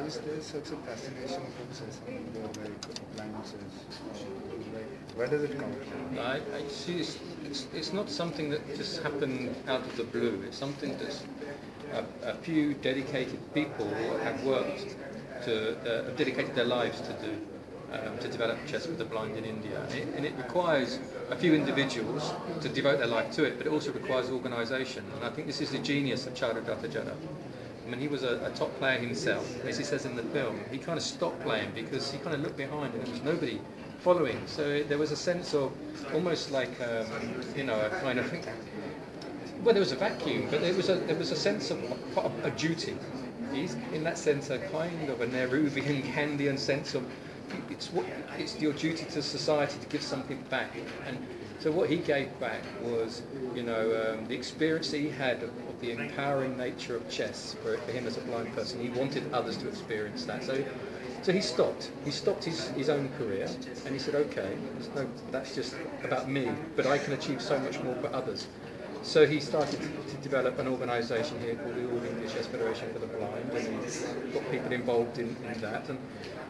is there such a fascination from Sesame, like blind chess? Where does it come from? I see it's not something that just happened out of the blue. It's something that's a few dedicated people have worked to, have dedicated their lives to do. To develop chess for the blind in India, and it requires a few individuals to devote their life to it, but it also requires organisation. And I think this is the genius of Charudatta Jadhav. I mean, he was a top player himself, as he says in the film. He kind of stopped playing because he kind of looked behind and there was nobody following. So there was a sense of almost like you know, a kind of, well, there was a vacuum, but there was a sense of a duty. He's in that sense a kind of a Nehruvian, Gandhian sense of it's your duty to society to give something back. And so what he gave back was, you know, the experience that he had of the empowering nature of chess for him as a blind person. He wanted others to experience that. So he stopped. He stopped his own career, and he said, okay, that's just about me, but I can achieve so much more for others. So he started to develop an organisation here called the All India Chess Federation for the Blind, and he's got people involved in that.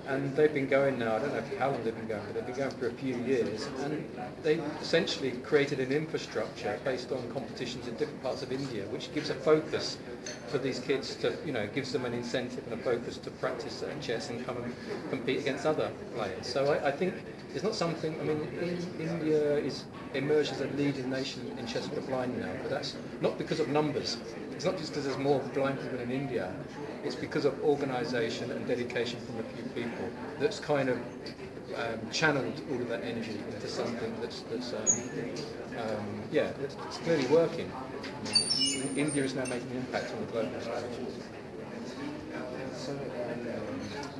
And they've been going now, I don't know how long they've been going, but they've been going for a few years, and they essentially created an infrastructure based on competitions in different parts of India, which gives a focus for these kids to, you know, gives them an incentive and a focus to practice chess and come and compete against other players. So I think it's not something, I mean, India emerged as a leading nation in chess for the blind now, but that's not because of numbers. It's not just because there's more blind people in India, it's because of organisation and dedication from a few people that's kind of channeled all of that energy into something that's clearly working. India is now making an impact on the global stage. So,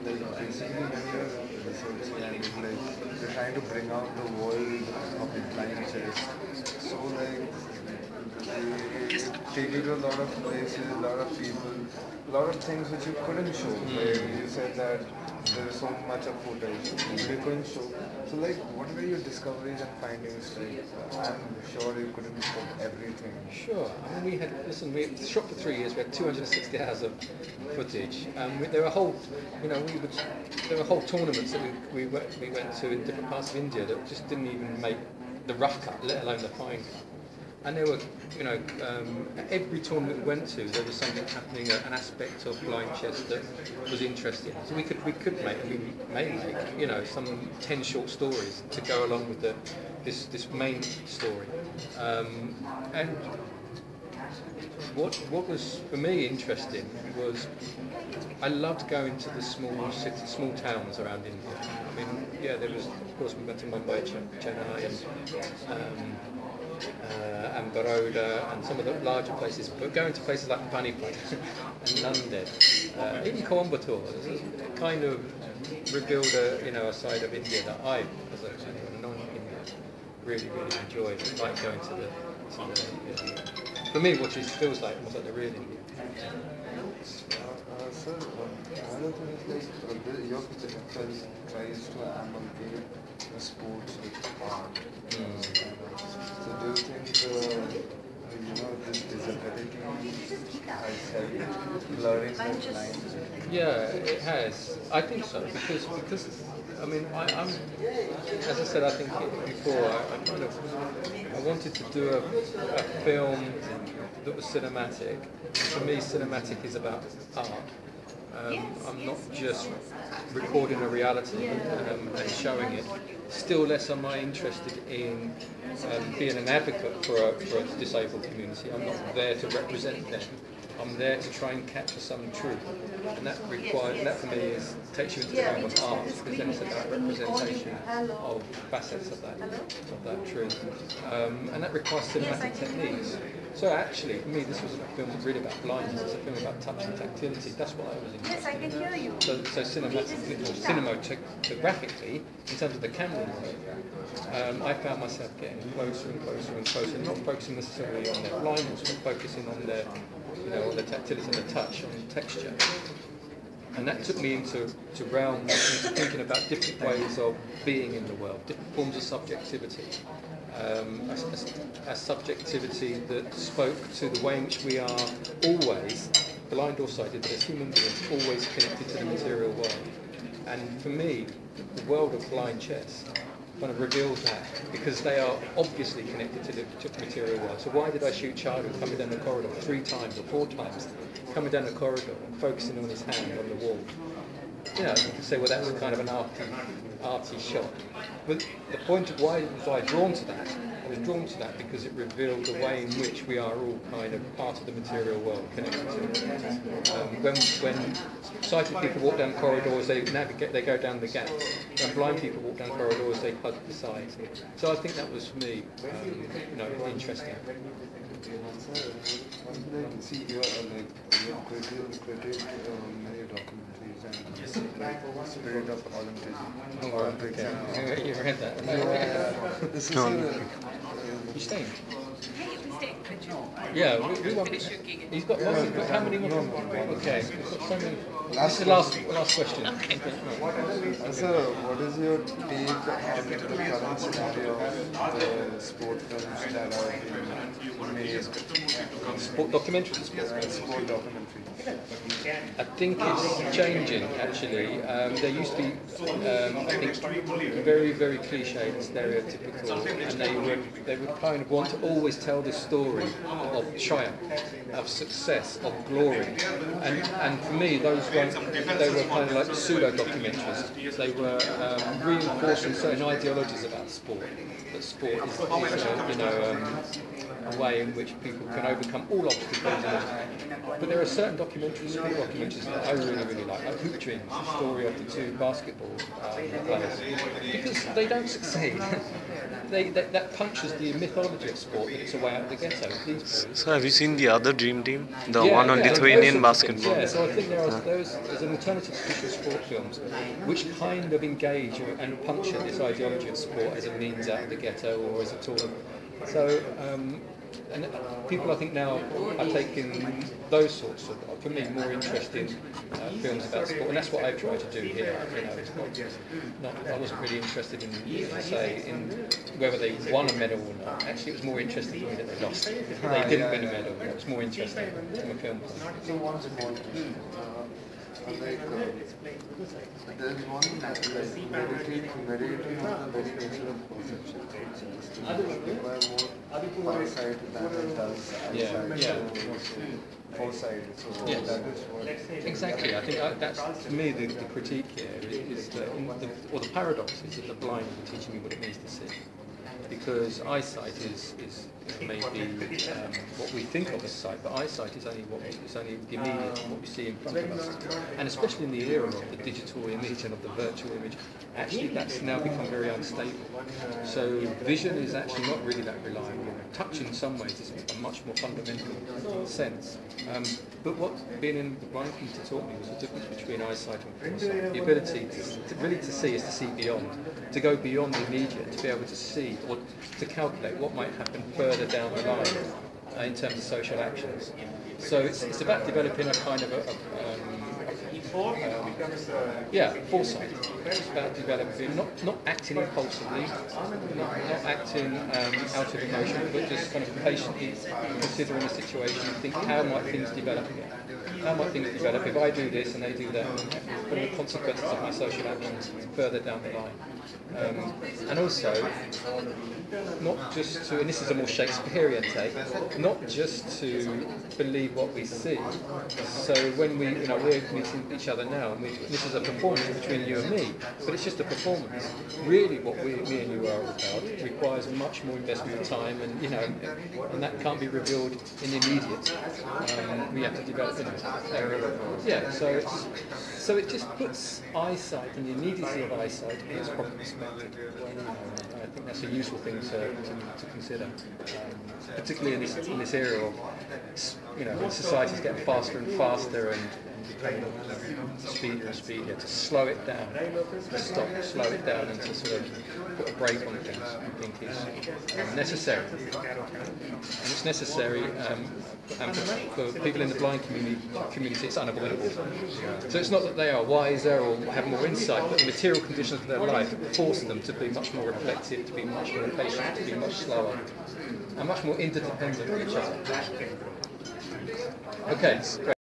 like basically when you're researching and like you're trying to bring out the world of the blind chess, so like take you to a lot of places, a lot of people, a lot of things which you couldn't show. Like you said that there is so much of footage you couldn't show. So like, what were your discoveries and findings? Like, I'm sure you couldn't put everything. Sure. I mean, we shot for 3 years. We had 260 hours of footage. There were whole, you know, there were whole tournaments that we went to in different parts of India that just didn't even make the rough cut, let alone the fine cut. And there were, you know, at every tournament we went to, there was something happening, an aspect of blind chess that was interesting. So we could make, and we may make, you know, some 10 short stories to go along with this main story. And what was for me interesting was I loved going to the small cities, small towns around India. I mean, yeah, there was, of course, we went to Mumbai, Chennai, and Baroda and some of the larger places, but going to places like Panipat and Nanded, even Coimbatore, kind of revealed a side of India that I, as a non-Indian, really enjoyed. I like going to for me, what it feels like almost like the real India. Sir, another thing is like your picture tries to amalgamate the sports with art. So do you think this disability has helped blurring those lines? Yeah, it has. I think so because I mean I'm as I said I think before I wanted to do a film that was cinematic. For me, cinematic is about art. I'm not just recording a reality and showing it. Still less am I interested in being an advocate for a disabled community. I'm not there to represent them. I'm there to try and capture some truth, and that for me takes you into the realm of art, because then it's about representation of facets of that truth, and that requires cinematic techniques. So actually, for me, this was a film really about blindness. It's a film about touch and tactility. That's what I was interested in. Yes, I can hear you. So cinematographically, in terms of the camera work, I found myself getting closer and closer and closer, not focusing necessarily on their blindness, but focusing on their, on the tactility and the touch, on the texture. And that took me into realms, into thinking about different ways of being in the world, different forms of subjectivity. A subjectivity that spoke to the way in which we are always blind or sighted, but as human beings, always connected to the material world. And for me, the world of blind chess kind of reveals that, because they are obviously connected to the material world. So why did I shoot Childhood coming down the corridor 3 times or 4 times, coming down the corridor, focusing on his hand on the wall? You know, you could say, well, that's kind of an arty shot. But the point of why was I drawn to that? I was drawn to that because it revealed the way in which we are all kind of part of the material world, connected to it. When sighted people walk down corridors, they navigate, they go down the gaps. When blind people walk down corridors, they hug the sides. So I think that was, for me, interesting. See, you critic many documentaries and Spirit of Olympism. Okay. You read that? This is You staying? Yeah, we want. He's got lots of. How many more? Okay, we've got so many. This is the last question. Okay. Sir, what is your take on the current scenario of sport films that are being made? Sport documentaries? Sport documentary. I think it's changing, actually. There used to be, I think, very, very cliched and stereotypical, and they would kind of want to always tell the story of triumph, of success, of glory. And for me, they were kind of like pseudo-documentaries. They were reinforcing certain ideologies about sport. That sport is a way in which people can overcome all obstacles. But there are certain documentaries, sport documentaries, that I really, really like Hoop Dreams, the story of the 2 basketball players, because they don't succeed. That punches the mythology of sport that it's a way out of the ghetto. So have you seen the other Dream Team? The one on Lithuanian basketball? Yeah, so I think there's an alternative to traditional sport films which kind of engage and puncture this ideology of sport as a means out of the ghetto or as a tool. So, and people I think now are taking those sorts of, for me, more interesting films about sport, and that's what I've tried to do here. It's not I wasn't really interested in whether they won a medal or not. Actually, it was more interesting for me that they lost. If they didn't win a medal, it was more interesting from a film point. So once more, there's one meditating on the very nature of perception. It requires more foresight than it does foresight. So yes. that is what Exactly. I think that's, to me, the critique here is that, or the paradox is that the blind are teaching me what it means to see. Because eyesight is maybe what we think of as sight, but eyesight is only the immediate, what we see in front of us. And especially in the era of the digital image and of the virtual image, actually that's now become very unstable. So vision is actually not really that reliable. Touch in some ways is a much more fundamental sense. But what being in the blind community taught me was the difference between eyesight and foresight. The ability to see is to see beyond, to go beyond the immediate, to be able to see or to calculate what might happen further down the line in terms of social actions. So it's about developing a kind of foresight. It's about developing, not acting impulsively, not acting out of emotion, but just kind of patiently considering the situation and think, how might things develop? How might things develop if I do this and they do that? What are the consequences of my social actions further down the line? And also, not just to, and this is a more Shakespearean take, not just to believe what we see. So when we're meeting each other now, and this is a performance between you and me, but it's just a performance. Really, what me and you are about requires much more investment of time, and that can't be revealed in the immediate. We have to develop so it just puts eyesight and the immediacy of eyesight in its proper perspective. I think that's a useful thing to consider, particularly in this era of when society's getting faster and faster and becoming speedier and speedier. To slow it down, to slow it down, and to sort of put a brake on things, I think is necessary. And it's necessary, and for people in the blind community, it's unavoidable. So it's not that they are wiser or have more insight, but the material conditions of their life force them to be much more reflective, to be much more patient, to be much slower, and much more interdependent of each other. Okay. Great.